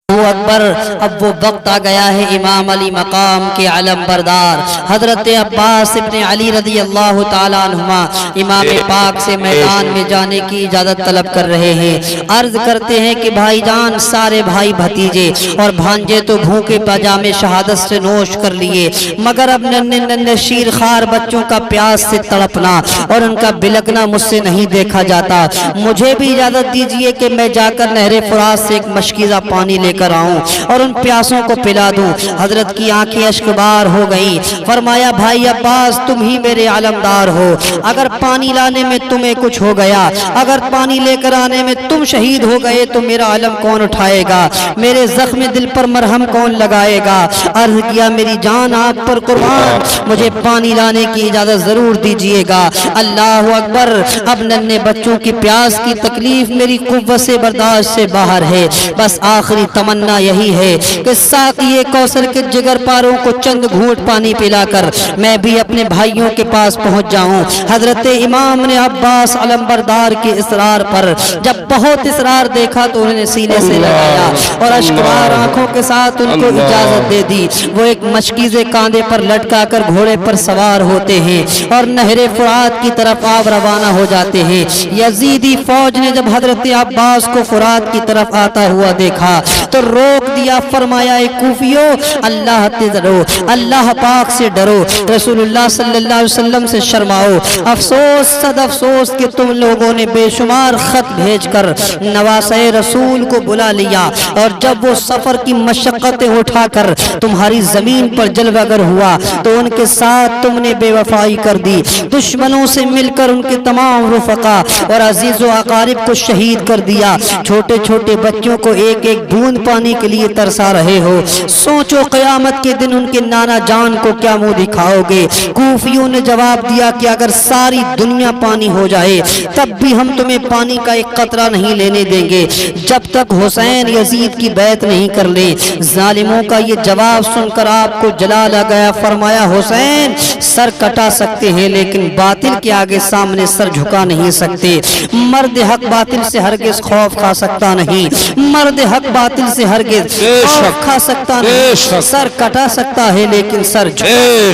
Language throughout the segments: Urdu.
اکبر۔ اب وہ وقت آ گیا ہے امام علی مقام کے علم بردار حضرت عباس ابن علی رضی اللہ تعالیٰ عنہما امام پاک سے میدان میں جانے کی اجازت طلب کر رہے ہیں۔ عرض کرتے ہیں کہ بھائی جان، سارے بھائی بھتیجے اور بھانجے تو بھوکے پاجامے شہادت سے نوش کر لیے، مگر اب ننھے ننھے شیر خوار بچوں کا پیاس سے تڑپنا اور ان کا بلکنا مجھ سے نہیں دیکھا جاتا۔ مجھے بھی اجازت دیجئے کہ میں جا کر نہر فرات سے ایک مشکیزہ پانی لے کر آؤں اور ان پیاسوں کو پلا دوں۔ حضرت کی آنکھیں اشکبار ہو گئیں۔ فرمایا، بھائی عباس، تم ہی میرے علمدار ہو، اگر پانی لانے میں تمہیں کچھ ہو گیا، اگر پانی لے کر آنے میں تم شہید ہو گئے تو میرا علم کون اٹھائے گا؟ میرے زخم دل پر مرہم کون لگائے گا؟ عرض کیا، میری جان آپ پر قربان، مجھے پانی لانے کی اجازت ضرور دیجئے گا۔ اللہ اکبر۔ اب ننھے بچوں کی پیاس کی تکلیف میری قوت سے برداشت سے باہر ہے، بس آخری تمنا یہی ہے کہ ساقی کوثر کے جگر پاروں کو چند گھونٹ پانی پلا کر میں بھی اپنے بھائیوں کے پاس پہنچ جاؤں۔ حضرت امام نے عباس علمبردار کے اصرار پر جب بہت اصرار دیکھا تو انہوں نے سینے سے لگایا اور اشکبار آنکھوں کے ساتھ ان کو اجازت دے دی۔ وہ ایک مشکیزے کاندھے پر لٹکا کر گھوڑے پر سوار ہوتے ہیں اور نہر فرات کی طرف آپ روانہ ہو جاتے ہیں۔ یزیدی فوج نے جب حضرت عباس کو فرات کی طرف آتا ہوا دیکھا تو روک دیا۔ فرمایا، اے کوفیو، اللہ سے ڈرو، اللہ پاک سے ڈرو، رسول اللہ صلی اللہ علیہ وسلم سے شرماؤ۔ افسوس، صد افسوس کہ تم لوگوں نے بے شمار خط بھیج کر نواسۂ رسول کو بلا لیا، اور جب وہ سفر کی مشقتیں اٹھا کر تمہاری زمین پر جلوہ گر ہوا تو ان کے ساتھ تم نے بے وفائی کر دی۔ دشمنوں سے مل کر ان کے تمام رفقا اور عزیز و اقارب کو شہید کر دیا۔ چھوٹے چھوٹے بچوں کو ایک ایک بوند پانی کے لیے ترسا رہے ہو۔ سوچو قیامت کے دن ان کے نانا جان کو کیا منہ دکھاؤ گے؟ کوفیوں نے جواب دیا کہ اگر ساری دنیا پانی ہو جائے تب بھی ہم تمہیں پانی کا ایک قطرہ نہیں لینے دیں گے جب تک حسین یزید کی بیعت نہیں کر لے۔ ظالموں کا یہ جواب سن کر آپ کو جلال آ گیا۔ فرمایا، حسین، سر کٹا سکتے ہیں لیکن باطل کے آگے سامنے سر جھکا نہیں سکتے۔ مرد حق باطل سے ہرگز خوف کھا سکتا نہیں، مرد حق باطل سے ہرگز خوف کھا سکتا نہیں، سر کٹا سکتا ہے لیکن سر جھکا نہیں۔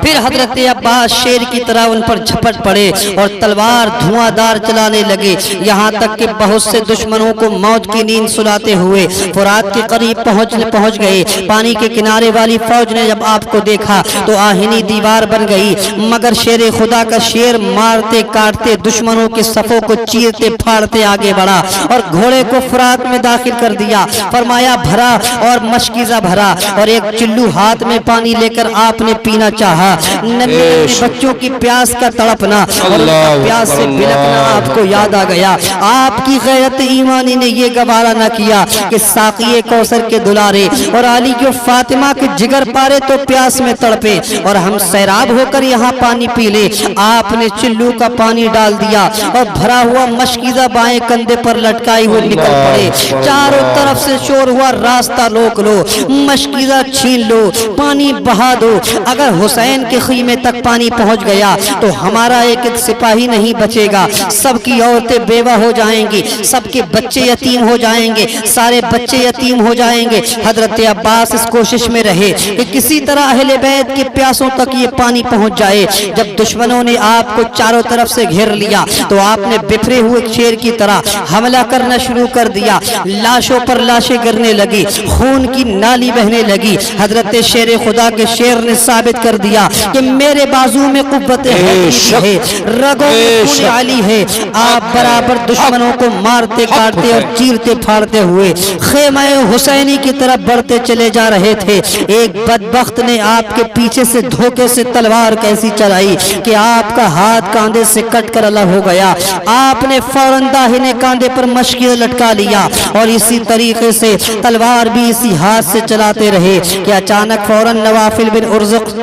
پھر حضرت عباس شیر کی طرح ان پر جھپٹ پڑے اور تلوار دھواں دار چلانے لگے، یہاں تک کہ بہت سے دشمنوں کو موت کی نیند سلاتے ہوئے فرات کے قریب پہنچ گئے۔ پانی کے کنارے والی فوج نے جب آپ کو دیکھا تو آہنی دیوار بن گئی، مگر شیر خدا کا شیر مارتے کاٹتے دشمنوں کے صفوں کو چیرتے پھاڑتے آگے بڑھا اور گھوڑے کو فرات میں داخل کر دیا۔ فرمایا، بھرا اور مشکیزہ بھرا اور ایک چلو ہاتھ میں پانی لے کر آپ نے پینا چاہا۔ ننھے بچوں کی پیاس کا تڑپنا اور ان کا پیاس سے بلکنا آپ کو یاد آ گیا۔ آپ کی غیرت ایمانی نے یہ گوارا نہ کیا کہ ساقی کوثر کے دلارے اور علی کی فاطمہ کے جگر پارے تو پیاس میں تڑپے اور ہم سیراب ہو کر یہاں پانی پی لے۔ آپ نے چلو کا پانی ڈال دیا اور بھرا ہوا مشکیزہ بائیں کندھے پر لٹکائے ہوئے نکل پڑے۔ چاروں طرف سے شور ہوا، راستہ روک لو، مشکیزہ چھین لو، پانی بہا دو۔ اگر حسین کے خیمے تک پانی پہنچ گیا تو ہمارا ایک ایک سپاہی نہیں بچے گا، سب کی عورتیں بیوہ ہو جائیں گی، سب کے بچے یتیم ہو جائیں گے، سارے بچے یتیم ہو جائیں گے۔ حضرت عباس اس کوشش میں رہے کہ کسی طرح اہل بیت کے پیاسوں تک یہ پانی پہنچ جائے۔ جب دشمنوں نے آپ کو چاروں طرف سے گھیر لیا تو آپ نے بفرے ہوئے شیر کی طرح حملہ کرنا شروع کر دیا۔ لاشوں پر لاشیں گرنے لگی، خون کی نالی بہنے لگی۔ حضرت شیر خدا کے شیر نے ثابت کر دیا کہ میرے بازو میں قوت ہے، رگوں میں خون علی ہے۔ آپ برابر دشمنوں کو مارتے کاٹتے اور چیرتے پھاڑتے ہوئے خیمہ حسینی کی طرف بڑھتے چلے جا رہے تھے۔ ایک بدبخت نے آپ کے پیچھے سے دھوکے سے تلوار کیسی چلائی کہ آپ کا ہاتھ کاندھے سے کٹ کر الگ ہو گیا۔ آپ نے فوراً داہنے کاندھے پر مشکیزہ لٹکا لیا اور اسی طریقے سے تلوار بھی اسی ہاتھ سے چلاتے رہے کہ اچانک فوراً نوافل بن ارزق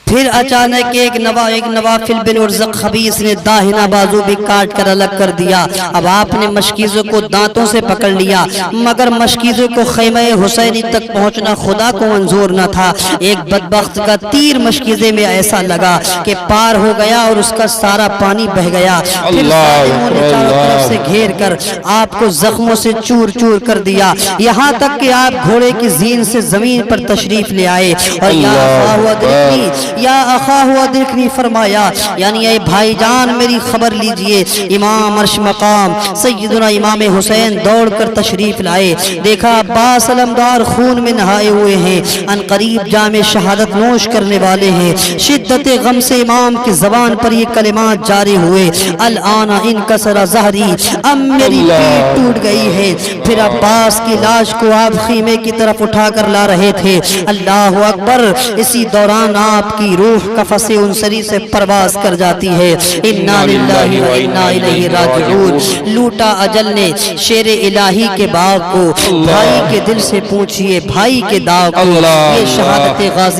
پھر اچانک ایک نوافل بن ارزق خبیث نے داہنا بازو بھی کاٹ کر الگ کر دیا۔ اب آپ نے مشکیزوں کو دانتوں سے پکڑ لیا، مگر مشکیزوں کو خیمہ حسینی تک پہنچنا خدا کو منظور نہ تھا۔ ایک بدبخت کا تیر مشکیزے میں ایسا لگا کہ پار ہو گیا اور اس کا سارا پانی بہ گیا۔ پھر ظالموں نے چاروں طرف سے گھیر کر آپ کو زخموں سے چور چور کر دیا، یہاں تک کہ آپ گھوڑے کی زین سے زمین پر تشریف لے آئے اور یا اخاہ ادرکنی فرمایا، یعنی اے بھائی جان میری خبر لیجئے۔ امام عرش مقام سیدنا امام حسین دوڑ کر تشریف لائے، دیکھا عباس علمدار خون میں نہائے ہوئے ہیں، ان قریب جام شہادت نوش کرنے والے ہیں۔ شدت غم سے امام کی زبان پر یہ کلمات جاری ہوئے، الان انکسر ظہری، اب میری پیٹ ٹوٹ گئی ہے۔ پھر عباس کی لاش کو آپ خیمے کی طرف اٹھا کر لا رہے تھے، اللہ اکبر، اسی دوران آپ کی روح قفس انصری سے پرواز کر جاتی ہے۔ انا للہ و انا الیہ راجعون۔ لوٹا اجل نے شیر الہی کے باغ کو، بھائی کے دل سے پوچھئے بھائی کے داغ کو، یہ شہادت غازی